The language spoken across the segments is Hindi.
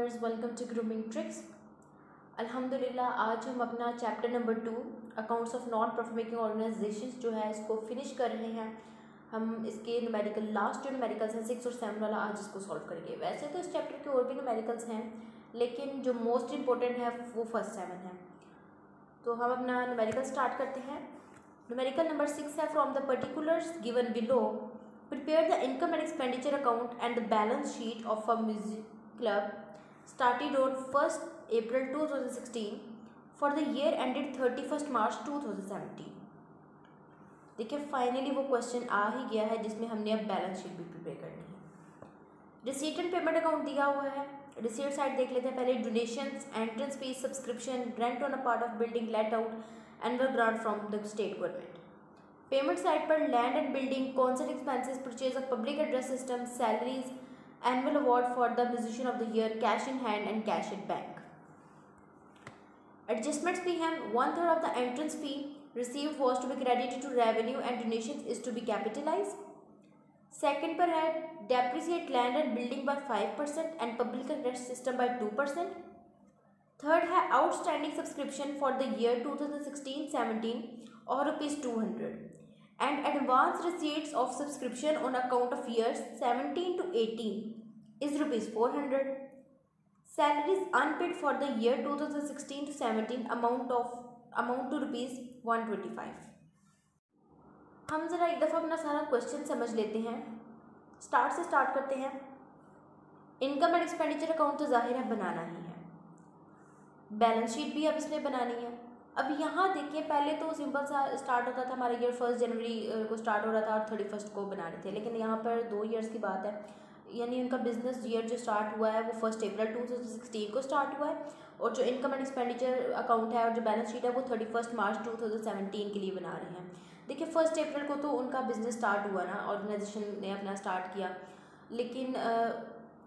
Viewers, welcome to grooming tricks. अल्हम्दुलिल्लाह आज हम अपना chapter number 2 accounts of non profit making organisations जो है इसको फिनिश कर रहे हैं। हम इसके न्यूमेरिकल लास्ट जो न्यूमेरिकल्स हैं 6 और 7 वाला आज इसको सॉल्व करेंगे। वैसे तो इस चैप्टर के और भी न्यूमेरिकल्स हैं, लेकिन जो मोस्ट इंपॉर्टेंट है वो फर्स्ट 7 है। तो हम अपना न्यूमेरिकल स्टार्ट करते हैं। न्यूमेरिकल नंबर 6 है, from the particulars given below prepare the income and expenditure account and the balance sheet of a music club started on 1st April 2016 for the year ended 31st March 2017। देखिए फाइनली वो क्वेश्चन आ ही गया है जिसमें हमने अब बैलेंस शीट भी प्रिपेयर करनी है। रिसीट एंड पेमेंट अकाउंट दिया हुआ है। रिसीट साइड देख लेते हैं पहले। Donations, entrance fees, subscription, rent on a part of building let out, annual grant from the state government. Payment side पर land and building, concert expenses, purchase of public address system, salaries, annual award for the musician of the year, cash in hand and cash at bank. Adjustments भी हैं। 1/3 of the entrance fee received was to be credited to revenue and donation is to be capitalise. Second पर है depreciate land and building by 5% and public address system by 2%। Third है outstanding subscription for the year 2016-17 और ₹200 and advance receipts of subscription on account of years 17 to 18 is ₹400. Salaries unpaid for the year 2016 to 17 amount to ₹125। हम ज़रा एक दफ़ा अपना सारा क्वेश्चन समझ लेते हैं। स्टार्ट से स्टार्ट करते हैं। इनकम एंड एक्सपेंडिचर अकाउंट तो जाहिर है बनाना ही है, बैलेंस शीट भी अब इसमें बनानी है। अब यहाँ देखिए पहले तो सिंपल सा स्टार्ट होता था, हमारा ईयर 1 जनवरी को स्टार्ट हो रहा था और 31 को बना रहे थे, लेकिन यहाँ पर 2 ईयर्स की बात है, यानी उनका बिजनेस ईयर जो स्टार्ट हुआ है वो 1 अप्रैल 2016 को स्टार्ट हुआ है और जो इनकम एंड एक्सपेंडिचर अकाउंट है और जो बैलेंस शीट है वो 31 मार्च 2017 के लिए बना रहे हैं। देखिए 1 अप्रैल को तो उनका बिजनेस स्टार्ट हुआ ना, ऑर्गेनाइजेशन ने अपना स्टार्ट किया, लेकिन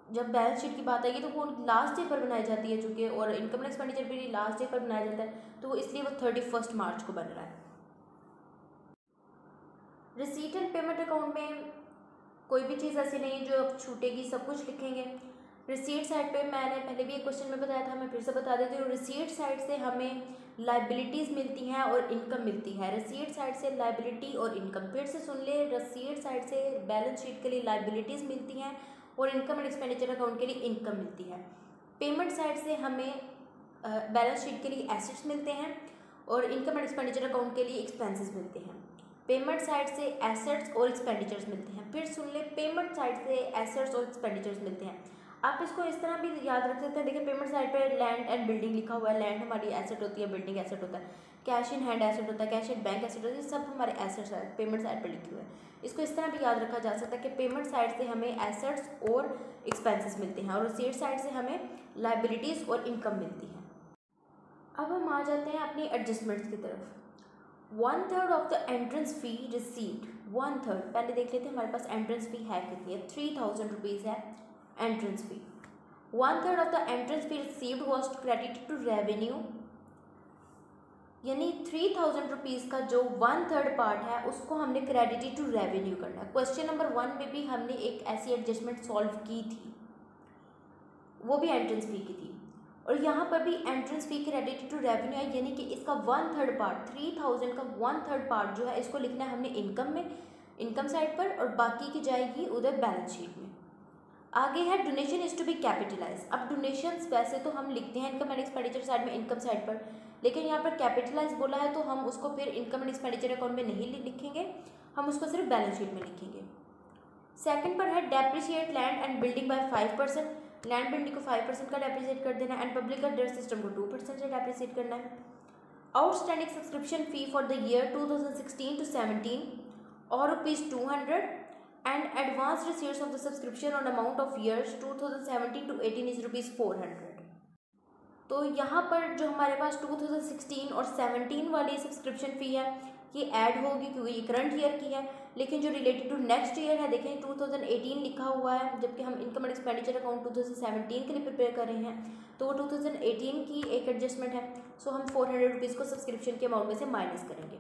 जब बैलेंस शीट की बात आएगी तो वो लास्ट डे पर बनाई जाती है चूँकि, और इनकम एंड एक्सपेंडिचर भी लास्ट डे पर बनाया जाता है, तो इसलिए वो 31 मार्च को बन रहा है। रिसीट एंड पेमेंट अकाउंट में कोई भी चीज़ ऐसी नहीं है जो अब छूटेगी, सब कुछ लिखेंगे। रिसीट साइड पे मैंने पहले भी एक क्वेश्चन में बताया था, मैं फिर से बता देती हूँ। रिसीट साइड से हमें लाइबिलिटीज़ मिलती हैं और इनकम मिलती है। रिसीट साइड से लाइबिलिटी और इनकम, फिर से सुन ले, रिसीट साइड से बैलेंस शीट के लिए लाइबिलिटीज़ मिलती हैं और इनकम एंड एक्सपेंडिचर अकाउंट के लिए इनकम मिलती है। पेमेंट साइड से हमें बैलेंस शीट के लिए एसेट्स मिलते हैं और इनकम एंड एक्सपेंडिचर अकाउंट के लिए एक्सपेंसेस मिलते हैं। पेमेंट साइड से एसेट्स और एक्सपेंडिचर्स मिलते हैं। फिर सुन ले, पेमेंट साइड से एसेट्स और एक्सपेंडिचर्स मिलते हैं। आप इसको इस तरह भी याद रख सकते हैं। देखिए पेमेंट साइड पर लैंड एंड बिल्डिंग लिखा हुआ है, लैंड हमारी एसेट होती है, बिल्डिंग एसेट होता है, कैश इन हैंड एसेट होता है, कैश एट बैंक एसेट होता है, ये सब हमारे एसेट्स है, पेमेंट साइड पर लिखे हुए हैं। इसको इस तरह भी याद रखा जा सकता है कि पेमेंट साइड से हमें एसेट्स और एक्सपेंसेस मिलते हैं और रिसीट साइड से हमें लाइबिलिटीज़ और इनकम मिलती है। अब हम आ जाते हैं अपनी एडजस्टमेंट्स की तरफ। 1/3 of the entrance fee receipt, 1/3 पहले देख लेते हैं हमारे पास एंट्रेंस फी है कितनी है। 3000 रुपीज़ है entrance fee. 1/3 of the entrance fee received was credited to revenue, यानी 3000 रुपीज़ का जो 1/3 पार्ट है उसको हमने क्रेडिटेड टू रेवेन्यू करना है। क्वेश्चन नंबर 1 में भी हमने एक ऐसी एडजस्टमेंट सॉल्व की थी, वो भी एंट्रेंस फी की थी, और यहाँ पर भी entrance fee credited to revenue है, यानी कि इसका 1/3 पार्ट, 3000 का 1/3 पार्ट जो है इसको लिखना है हमने इनकम में, इनकम साइड पर, और बाकी की जाएगी उधर बैलेंस शीट में। आगे है donation is to be capitalize. अब डोनेशंस वैसे तो हम लिखते हैं इनकम एंड एक्सपेंडिचर साइड में, इनकम साइड पर, लेकिन यहाँ पर कैपिटलाइज बोला है तो हम उसको फिर इनकम एंड एक्सपेंडिचर अकाउंट में नहीं लिखेंगे, हम उसको सिर्फ बैलेंस शीट में लिखेंगे। सेकंड पर है depreciate land and building by 5%, land building को 5% का डेप्रिशिएट कर देना एंड पब्लिक एड्रेस सिस्टम को 2% से डेप्रिशिएट करना है। Outstanding subscription fee for the year 2016 to 17 और ₹200 and advance receipts of the subscription on amount of years 2017 to 18 is ₹400। तो यहाँ पर जो हमारे पास 2016 और 17 वाली सब्सक्रिप्शन फ़ी है ये ऐड होगी क्योंकि ये करंट ईयर की है, लेकिन जो रिलेटेड टू नेक्स्ट ईयर है देखें 2018 लिखा हुआ है, जबकि हम इनकम एंड एक्सपेंडिचर अकाउंट 2017 के लिए प्रिपेयर कर रहे हैं, तो वो 2018 की एक एडजस्टमेंट है। सो हम 400 रुपीज़ को सब्सक्रिप्शन के अमाउंट में से माइनस करेंगे।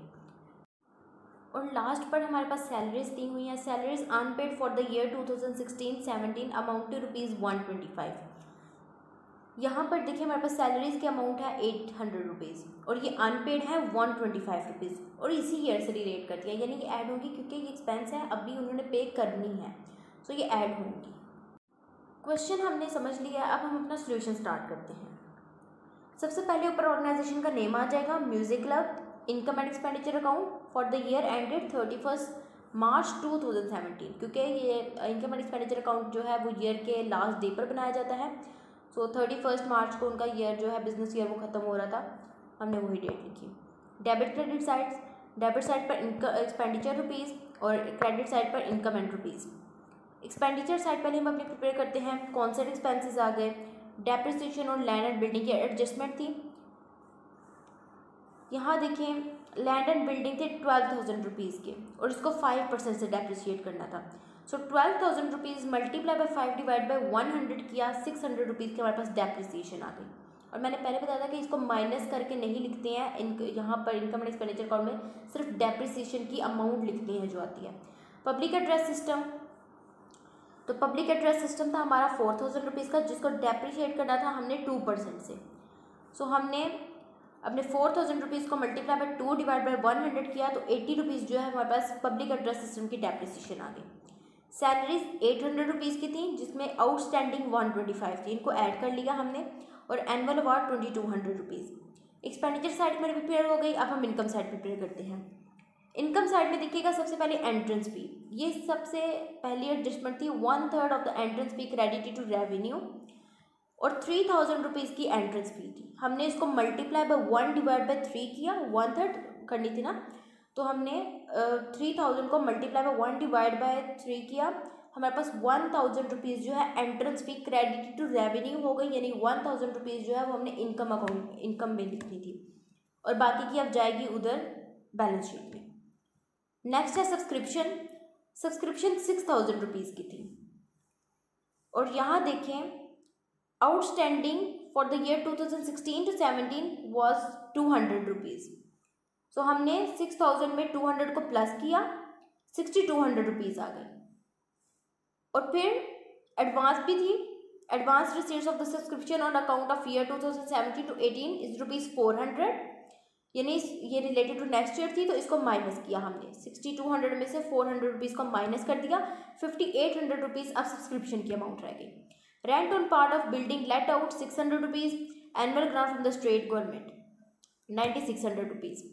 और लास्ट पर हमारे पास सैलरीज दी हुई हैं। Salaries unpaid for the year 2016-17 amount to ₹125। यहाँ पर देखिए हमारे पास सैलरीज की अमाउंट है 800 रुपीज़ और ये अनपेड है 125 रुपीज़ और इसी ईयर से रिलेट करती है, यानी कि ऐड होंगी क्योंकि ये एक्सपेंस है अभी उन्होंने पे करनी है, सो ये ऐड होंगी। क्वेश्चन हमने समझ लिया, अब हम अपना सोल्यूशन स्टार्ट करते हैं। सबसे पहले ऊपर ऑर्गेनाइजेशन का नेम आ जाएगा, music club, income and expenditure account for the year ended 31 March 2017, क्योंकि ये इनकम एंड एक्सपेंडिचर अकाउंट जो है वो ईयर के लास्ट डे पर बनाया जाता है। सो 31 मार्च को उनका ईयर जो है बिजनेस ईयर वो ख़त्म हो रहा था, हमने वही डेट लिखी। Debit credit sides, debit side पर एक्सपेंडिचर रुपीज़ और क्रेडिट साइड पर income and rupees. Expenditure side पहले हम अपने प्रिपेयर करते हैं, कौन से एक्सपेंसेस आ गए, डेप्रिसिएशन और लैंड एंड बिल्डिंग की एडजस्टमेंट थी। यहाँ देखें लैंड एंड बिल्डिंग थे 12,000 रुपीज़ के और इसको 5% से डेप्रिशिएट करना था। सो 12,000 rupees multiply by 5 divide by 100 किया, 600 रुपीज़ के हमारे पास डेप्रिसिएशन आ गई। और मैंने पहले बताया था कि इसको माइनस करके नहीं लिखते हैं, यहाँ पर इनकम एंड एक्सपेंडिचर अकाउंट में सिर्फ डेप्रिसिएशन की अमाउंट लिखते हैं जो आती है। पब्लिक एड्रेस सिस्टम, तो पब्लिक एड्रेस सिस्टम था हमारा 4,000 रुपीज़ का, जिसको डेप्रिशिएट करना था हमने 2% से। सो हमने अपने 4,000 रुपीज़ को मल्टीप्लाई बाय 2 डिवाइड बाय 100 किया तो 80 रुपीज़ जो है हमारे पास पब्लिक एड्रेस सिस्टम की डेप्रिसिएशन आ गई। सैलरीज 800 रुपीज़ की थी जिसमें आउटस्टैंडिंग 125 थी, इनको ऐड कर लिया हमने, और annual award 2,200 rupees. Expenditure side में प्रिपेयर हो गई, अब हम इनकम साइड प्रिपेयर करते हैं। इनकम साइड में देखिएगा सबसे पहले एंट्रेंस फी, ये सबसे पहली एडजस्टमेंट थी, 1/3 of the entrance fee credited to revenue और 3,000 रुपीज़ की एंट्रेंस फी थी। हमने इसको मल्टीप्लाई बाय 1 डिवाइड बाय 3 किया, 1/3 करनी थी ना, तो हमने 3,000 को मल्टीप्लाई बाय 1 डिवाइड बाय 3 किया, हमारे पास 1,000 रुपीज़ जो है entrance fee credited to revenue हो गई, यानी 1,000 रुपीज़ जो है वो हमने इनकम में लिखनी थी और बाकी की अब जाएगी उधर बैलेंस शीट में। नेक्स्ट है सब्सक्रिप्शन, सब्सक्रिप्शन 6,000 रुपीज़ की थी और यहाँ देखें outstanding for the year 2016 to 17 was 200 rupees. So हमने 6,000 में 200 को प्लस किया, 6,200 रुपीज़ आ गए। और फिर एडवांस भी थी, advance receipts of the subscription on account of year 2017 to 18 is ₹400, यानी ये रिलेटेड टू नेक्स्ट ईयर थी तो इसको माइनस किया हमने, 6,200 में से 400 रुपीज़ को माइनस कर दिया, 5,800 रुपीज़ अब सब्सक्रिप्शन की अमाउंट रह गई। Rent on part of building let out 600 rupees, annual grant from the state government 9,600 rupees.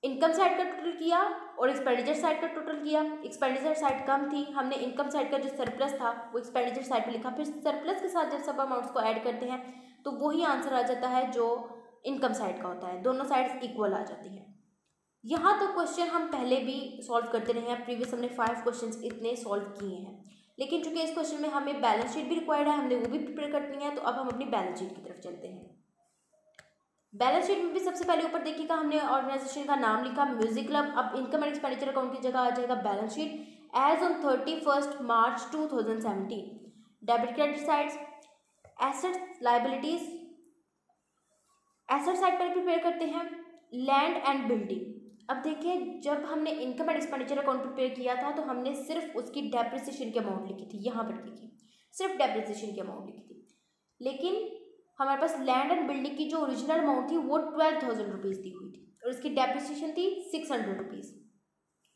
Income side का टोटल किया और एक्सपेंडिचर साइड का टोटल किया। एक्सपेंडिचर साइड कम थी, हमने इनकम साइड का जो सरप्लस था वो एक्सपेंडिचर साइड पे लिखा, फिर सरप्लस के साथ जब सब अमाउंट्स को ऐड करते हैं तो वही आंसर आ जाता है जो इनकम साइड का होता है, दोनों साइड्स इक्वल आ जाती हैं। यहाँ तो क्वेश्चन हम पहले भी सॉल्व करते रहे हैं, प्रीवियस हमने 5 क्वेश्चन इतने सॉल्व किए हैं, लेकिन चूंकि इस क्वेश्चन में हमें बैलेंस शीट भी रिक्वायर्ड है, हमने वो भी प्रिपेयर करनी है, तो अब हम अपनी बैलेंस शीट की तरफ चलते हैं। बैलेंस शीट में भी सबसे पहले ऊपर देखिएगा हमने ऑर्गेनाइजेशन का नाम लिखा म्यूजिक क्लब, अब इनकम एंड एक्सपेंडिचर अकाउंट की जगह आ जाएगा balance sheet as on 31 March 2017। Debit credit sides, assets liabilities, asset side पर प्रिपेयर करते हैं लैंड एंड बिल्डिंग। अब देखिए जब हमने income and expenditure account prepare किया था तो हमने सिर्फ उसकी डेप्रिसिएशन की अमाउंट लिखी थी, यहाँ पर देखिए सिर्फ डेप्रिसिएशन की अमाउंट लिखी थी, लेकिन हमारे पास लैंड एंड बिल्डिंग की जो ओरिजिनल अमाउंट थी वो 12,000 रुपीज़ दी हुई थी और इसकी डेप्रिसिएशन थी 600 रुपीज़।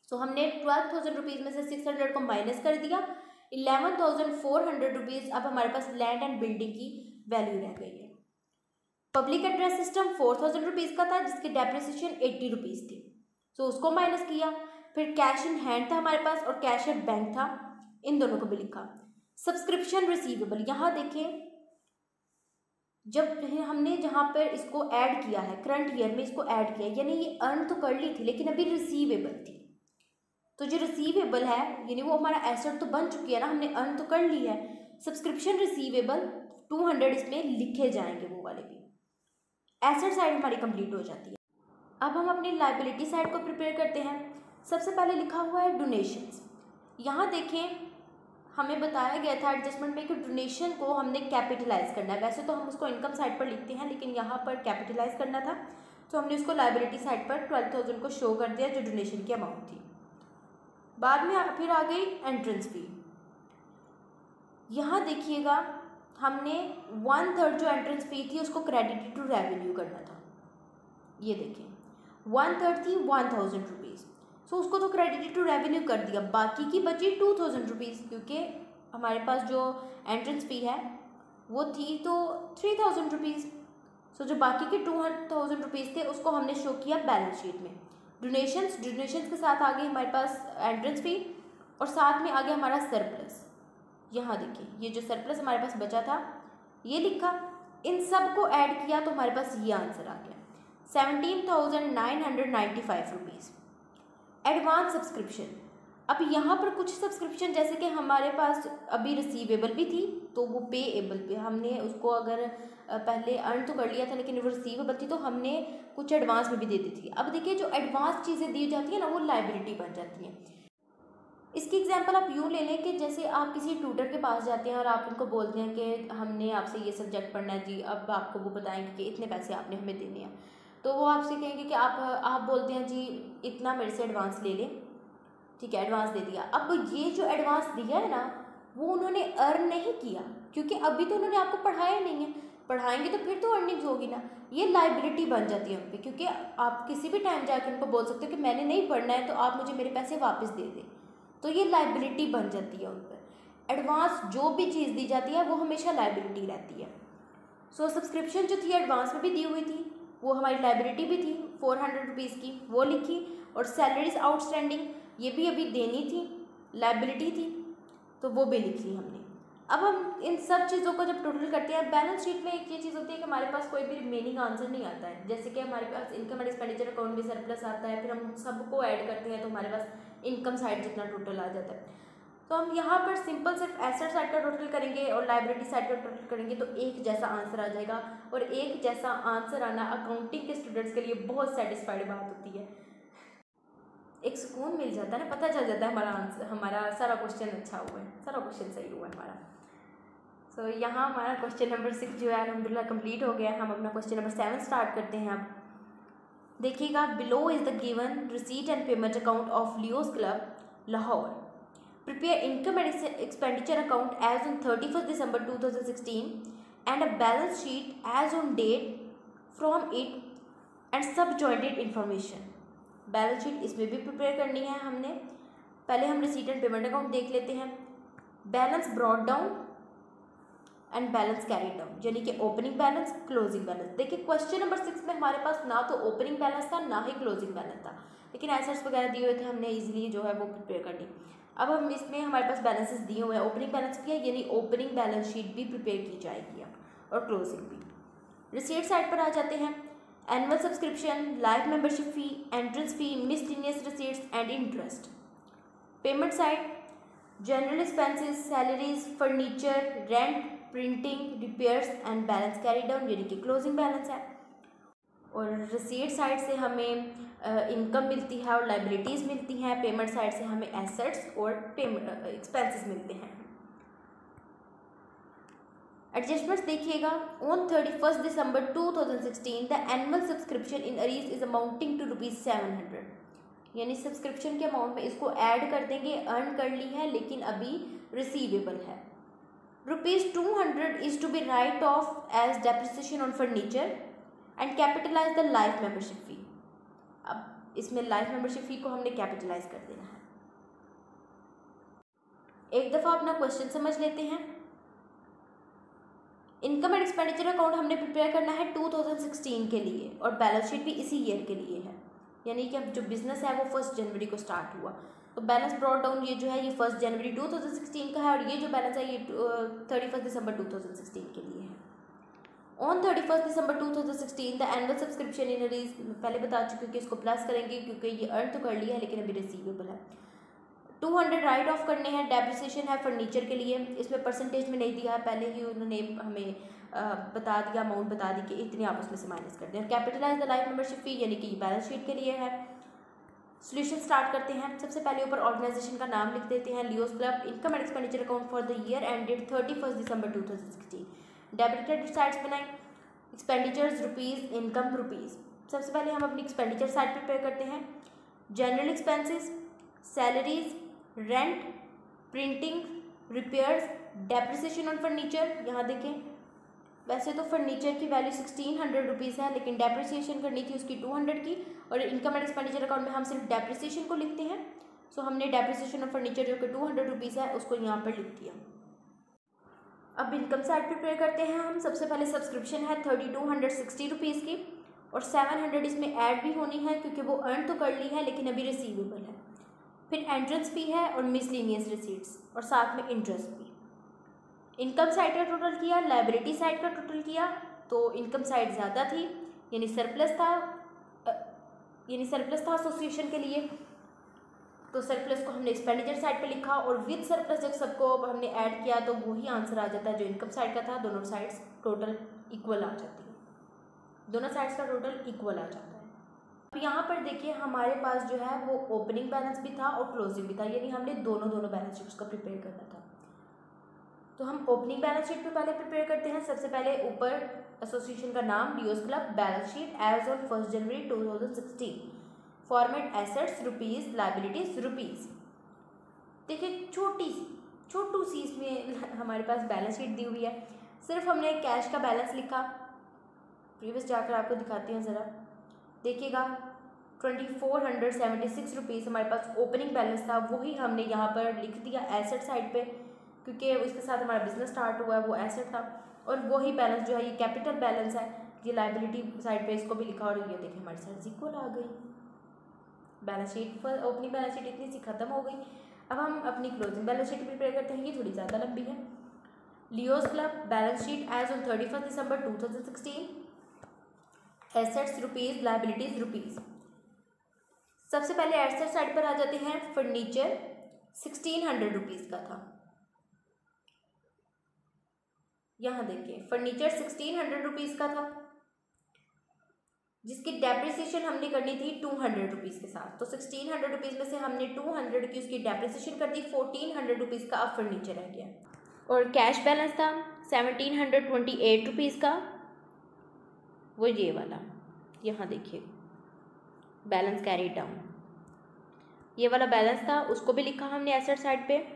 सो हमने 12,000 रुपीज़ में से 600 को माइनस कर दिया, 11,400 रुपीज़ अब हमारे पास लैंड एंड बिल्डिंग की वैल्यू रह गई है। पब्लिक एड्रेस सिस्टम 4,000 रुपीज़ का था जिसकी डेप्रिसिएशन 80 रुपीज़ थी, सो उसको माइनस किया। फिर कैश इन हैंड था हमारे पास और कैश एट बैंक था, इन दोनों को भी लिखा। सब्सक्रिप्शन रिसीवेबल, यहाँ देखें जब हमने जहाँ पर इसको ऐड किया है करंट ईयर में इसको ऐड किया, यानी ये अर्न तो कर ली थी लेकिन अभी रिसीवेबल थी, तो जो रिसीवेबल है यानी वो हमारा एसेट तो बन चुकी है ना, हमने अर्न तो कर ली है। सब्सक्रिप्शन रिसीवेबल 200 इसमें लिखे जाएंगे वो वाले भी। एसेट साइड हमारी कंप्लीट हो जाती है। अब हम अपनी लाइबिलिटी साइड को प्रिपेयर करते हैं। सबसे पहले लिखा हुआ है डोनेशंस। यहाँ देखें हमें बताया गया था एडजस्टमेंट में कि डोनेशन को हमने कैपिटलाइज करना है, वैसे तो हम उसको इनकम साइड पर लिखते हैं लेकिन यहाँ पर कैपिटलाइज करना था, तो हमने उसको लाइबिलिटी साइड पर 12,000 को शो कर दिया जो डोनेशन की अमाउंट थी। बाद में फिर आ गई एंट्रेंस फी। यहाँ देखिएगा हमने 1/3 जो एंट्रेंस फी थी उसको क्रेडिटेड टू रेवेन्यू करना था। ये देखें 1/3 थी 1000 रुपीज़, सो उसको तो क्रेडिटेड टू रेवेन्यू कर दिया, बाकी की बची 2000 रुपीज़, क्योंकि हमारे पास जो एंट्रेंस फ़ी है वो थी तो 3000 रुपीज़। सो जो बाकी के 2000 रुपीज़ थे उसको हमने शो किया बैलेंस शीट में। डोनेशंस के साथ आ गई हमारे पास एंट्रेंस फ़ी और साथ में आ गया हमारा सरप्लस। यहाँ देखिए ये जो सरप्लस हमारे पास बचा था ये लिखा, इन सब को ऐड किया तो हमारे पास ये आंसर आ गया 17,995 रुपीज़। एडवांस सब्सक्रिप्शन, अब यहाँ पर कुछ सब्सक्रिप्शन जैसे कि हमारे पास अभी रिसीवेबल भी थी तो वो पेएबल पे हमने उसको अगर पहले अर्न तो कर लिया था लेकिन वो रिसीवेबल थी तो हमने कुछ एडवांस में भी दे दी थी। अब देखिए जो एडवांस चीज़ें दी जाती हैं ना वो लाइबिलिटी बन जाती हैं। इसकी एग्जांपल आप यूँ ले लें कि जैसे आप किसी ट्यूटर के पास जाते हैं और आप उनको बोलते हैं कि हमने आपसे ये सब्जेक्ट पढ़ना है जी, अब आपको वो बताएंगे कि इतने पैसे आपने हमें देने हैं, तो वो आपसे कहेंगे कि आप बोलते हैं जी इतना मेरे से एडवांस ले लें, ठीक है एडवांस दे दिया। अब ये जो एडवांस दिया है ना वो उन्होंने अर्न नहीं किया, क्योंकि अभी तो उन्होंने आपको पढ़ाया नहीं है, पढ़ाएंगे तो फिर तो अर्निंग्स होगी ना, ये लाइबिलिटी बन जाती है उन पर, क्योंकि आप किसी भी टाइम जाकर उनको बोल सकते हो कि मैंने नहीं पढ़ना है तो आप मुझे मेरे पैसे वापस दे दें, तो ये लाइबिलिटी बन जाती है उन पर। एडवांस जो भी चीज़ दी जाती है वो हमेशा लाइबिलिटी रहती है। सो सब्सक्रिप्शन जो थी एडवांस में भी दी हुई थी वो हमारी लाइबिलिटी भी थी 400 रुपीज़ की, वो लिखी, और सैलरीज आउटस्टैंडिंग ये भी अभी देनी थी, लाइबिलिटी थी, तो वो भी लिख ली हमने। अब हम इन सब चीज़ों को जब टोटल करते हैं बैलेंस शीट में एक ये चीज़ होती है कि हमारे पास कोई भी रिमेनिंग आंसर नहीं आता है, जैसे कि हमारे पास इनकम एंड एक्सपेंडिचर अकाउंट में सरप्लस आता है, फिर हम सबको ऐड करते हैं तो हमारे पास इनकम साइड जितना टोटल आ जाता है। तो हम यहाँ पर सिंपल सिर्फ एसेट साइड का टोटल करेंगे और लाइबिलिटी साइड का टोटल करेंगे तो एक जैसा आंसर आ जाएगा, और एक जैसा आंसर आना अकाउंटिंग के स्टूडेंट्स के लिए बहुत सेटिस्फाइड बात होती है, एक सुकून मिल जाता है ना, पता चल जाता है हमारा आंसर, हमारा सारा क्वेश्चन अच्छा हुआ है, सारा क्वेश्चन सही हुआ है हमारा। सो यहाँ हमारा क्वेश्चन नंबर 6 जो है अल्हम्दुलिल्लाह कंप्लीट हो गया है। हम अपना क्वेश्चन नंबर 7 स्टार्ट करते हैं। अब देखिएगा, below is the given receipt and payment account of Leo's club Lahore. Prepare income and expenditure account as on 31 December 2016 and a balance sheet as on date from it and sub jointed information. Balance sheet इसमें भी प्रिपेयर करनी है हमने। पहले हम रिसीट एंड पेमेंट अकाउंट देख लेते हैं। Balance brought down and balance carry down, यानी कि ओपनिंग बैलेंस, क्लोजिंग बैलेंस। देखिए क्वेश्चन नंबर 6 में हमारे पास ना तो ओपनिंग बैलेंस था ना ही क्लोजिंग बैलेंस था, लेकिन एसेट्स वगैरह दिए हुए थे, हमने इजीली जो है वो प्रिपेयर कर ली। अब हम इसमें हमारे पास बैलेंसेस दिए हुए हैं, ओपनिंग बैलेंस भी है, यानी ओपनिंग बैलेंस शीट भी प्रिपेयर की जाएगी अब, और क्लोजिंग भी। रिसीट साइड पर आ जाते हैं। Annual subscription, life membership fee, entrance fee, miscellaneous receipts and interest. Payment side, general expenses, salaries, furniture, rent, printing, repairs and balance carry down, यानी कि क्लोजिंग बैलेंस है। और रिसीट साइड से हमें इनकम मिलती है और लाइबिलिटीज़ मिलती हैं। पेमेंट साइड से हमें एसेट्स और पेमेंट एक्सपेंसेस मिलते हैं। एडजस्टमेंट्स देखिएगा, on 31 December 2016 the annual subscription in arrears is amounting to ₹700, यानी सब्सक्रिप्शन के अमाउंट में इसको ऐड कर देंगे, अर्न कर ली है लेकिन अभी रिसीवेबल है। ₹200 is to be write off as depreciation on furniture and capitalise the life membership fee. अब इसमें लाइफ मेंबरशिप फ़ी को हमने कैपिटलाइज कर देना है। एक दफ़ा अपना क्वेश्चन समझ लेते हैं। इनकम एंड एक्सपेंडिचर अकाउंट हमने प्रिपेयर करना है 2016 के लिए और बैलेंस शीट भी इसी ईयर के लिए है, यानी कि अब जो बिज़नेस है वो 1 जनवरी को स्टार्ट हुआ, तो बैलेंस ब्रॉट डाउन ये जो है ये 1 जनवरी 2016 का है, और ये जो बैलेंस है ये 31 December 2016 के लिए है। On 31 December 2016 the annual subscription in Areej, पहले बता चुकी हूँ कि इसको प्लस करेंगे क्योंकि ये अर्न तो कर लिया है लेकिन अभी रिसीवेबल है। 200 राइट ऑफ करने हैं, डेप्रिसिएशन है फर्नीचर के लिए, इसमें परसेंटेज में नहीं दिया है, पहले ही उन्होंने हमें बता दिया, अमाउंट बता दी कि इतनी आप उसमें से माइनस कर दें। कैपिटलाइज द लाइफ मेंबरशिप फ़ी, यानी कि बैलेंस शीट के लिए है। सोल्यूशन स्टार्ट करते हैं। सबसे पहले ऊपर ऑर्गेनाइजेशन का नाम लिख देते हैं, Leos club. Income and expenditure account for the year ended 31 December 2016। Debit credit sides बनाएं, एक्सपेंडिचर्स रुपीज़, इनकम रुपीज़। सबसे पहले हम अपनी एक्सपेंडिचर साइड प्रिपेयर करते हैं। General expenses, salaries, rent, printing, repairs, depreciation on furniture, यहाँ देखें वैसे तो फर्नीचर की वैल्यू 1600 रुपीज़ है, लेकिन डेप्रिसिएशन करनी थी उसकी 200 की, और इनकम एंड एक्सपेंडिचर अकाउंट में हम सिर्फ डेप्रिसिएशन को लिखते हैं। सो हमने डेप्रिसिएशन ऑफ फर्नीचर जो कि 200 रुपीज़ है उसको यहाँ पर लिख दिया। अब इनकम साइड प्रिपेयर करते हैं हम। सबसे पहले सब्सक्रिप्शन है 3260 रुपीज़ की, और 700 इसमें ऐड भी होनी है क्योंकि वो अर्न तो कर ली है लेकिन अभी रिसीवेबल है। फिर एंट्रेंस फी है और मिसलेनियस रिसीट्स, और साथ में इंटरेस्ट भी। इनकम साइड का टोटल किया, लायबिलिटी साइड का टोटल किया, तो इनकम साइड ज़्यादा थी यानी सरप्लस था एसोसिएशन के लिए, तो सरप्लस को हमने एक्सपेंडिचर साइड पे लिखा, और विद सरप्लस जब सबको हमने ऐड किया तो वही आंसर आ जाता है जो इनकम साइड का था। दोनों साइड्स टोटल इक्वल आ जाती है, दोनों साइड्स का टोटल इक्वल आ जाता है। अब यहाँ पर देखिए हमारे पास जो है वो ओपनिंग बैलेंस भी था और क्लोजिंग भी था, यानी हमने दोनों बैलेंस शीट्स का प्रिपेयर करना था। तो हम ओपनिंग बैलेंस शीट पे पहले प्रिपेयर करते हैं। सबसे पहले ऊपर एसोसिएशन का नाम Leo's club, balance sheet as on 1 January 2016, format assets rupees, liabilities rupees. देखिए छोटू सी इसमें हमारे पास बैलेंस शीट दी हुई है, सिर्फ हमने कैश का बैलेंस लिखा। प्रीवियस जाकर आपको दिखाती हैं ज़रा, देखिएगा 2476 रुपीज़ हमारे पास ओपनिंग बैलेंस था, वही हमने यहाँ पर लिख दिया एसेट साइड पे, क्योंकि उसके साथ हमारा बिजनेस स्टार्ट हुआ है, वो एसेट था। और वही बैलेंस जो है ये कैपिटल बैलेंस है, ये लायबिलिटी साइड पे इसको भी लिखा, और ये देखिए हमारी साइड इक्वल आ गई। बैलेंस शीट पर ओपनिंग बैलेंस शीट इतनी सी खत्म हो गई। अब हम अपनी क्लोजिंग बैलेंस शीट प्रिपेयर करते हैं, ये थोड़ी ज़्यादा लंबी है। Leo's club balance sheet as on 31 December 2016, assets rupees, liabilities rupees. सबसे पहले एसेट साइड पर आ जाते हैं। फर्नीचर 1600 रुपीज़ का था, यहाँ देखिए फर्नीचर 1600 रुपीज़ का था, जिसकी डेप्रिसिएशन हमने करनी थी 200 रुपीज़ के साथ। तो 1600 रुपीज़ में से हमने 200 की उसकी डेप्रिसिएशन कर दी, 1400 रुपीज़ का अब फर्नीचर रह गया। और कैश बैलेंस था 1728 रुपीज़ का, वो ये वाला, यहाँ देखिए बैलेंस कैरी डाउन, ये वाला बैलेंस था, उसको भी लिखा हमने एसेट साइड पे।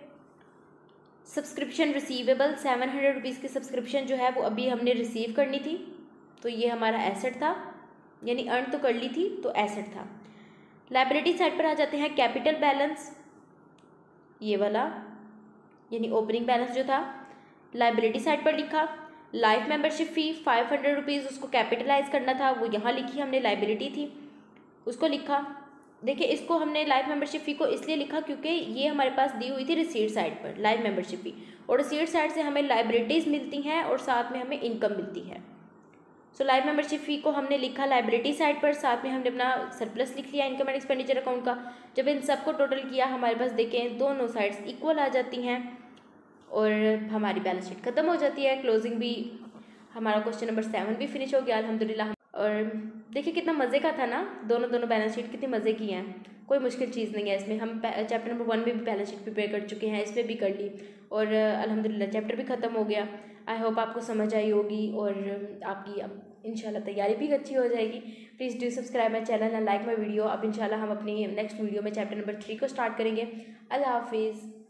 सब्सक्रिप्शन रिसीवेबल 700 रुपीज़ की सब्सक्रिप्शन जो है वो अभी हमने रिसीव करनी थी, तो ये हमारा एसेट था, यानी अर्न तो कर ली थी तो एसेट था। लायबिलिटी साइड पर आ जाते हैं। कैपिटल बैलेंस ये वाला, यानी ओपनिंग बैलेंस जो था, लायबिलिटी साइड पर लिखा। लाइफ मेंबरशिप फ़ी 500 रुपीज़, उसको कैपिटलाइज करना था, वो यहाँ लिखी हमने, लायबिलिटी थी उसको लिखा। देखिए इसको हमने लाइफ मेंबरशिप फ़ी को इसलिए लिखा क्योंकि ये हमारे पास दी हुई थी रिसीट साइड पर लाइफ मेंबरशिप फ़ी, और रिसीट साइड से हमें लाइबिलिटीज़ मिलती हैं और साथ में हमें इनकम मिलती है। सो लाइफ मेंबरशिप फ़ी को हमने लिखा लाइबिलिटी साइड पर, साथ में हमने अपना सरप्लस लिख लिया इनकम एंड एक्सपेंडिचर अकाउंट का। जब इन सबको टोटल किया हमारे पास देखें दोनों साइड्स इक्वल आ जाती हैं और हमारी बैलेंस शीट ख़त्म हो जाती है। क्लोजिंग भी हमारा क्वेश्चन नंबर 7 भी फिनिश हो गया अल्हम्दुलिल्लाह। और देखिए कितना मज़े का था ना, दोनों बैलेंस शीट कितनी मज़े की हैं, कोई मुश्किल चीज़ नहीं है इसमें। हम चैप्टर नंबर 1 में भी बैलेंस शीट प्रिपेयर कर चुके हैं, इसमें भी कर ली और अल्हम्दुलिल्लाह चैप्टर भी ख़त्म हो गया। आई होप आपको समझ आई होगी और आपकी अब इंशाल्लाह तैयारी भी अच्छी हो जाएगी। Please do subscribe my channel and like my video. अब इंशाल्लाह हम अपनी नेक्स्ट वीडियो में चैप्टर नंबर 3 को स्टार्ट करेंगे। अल्लाह हाफिज़।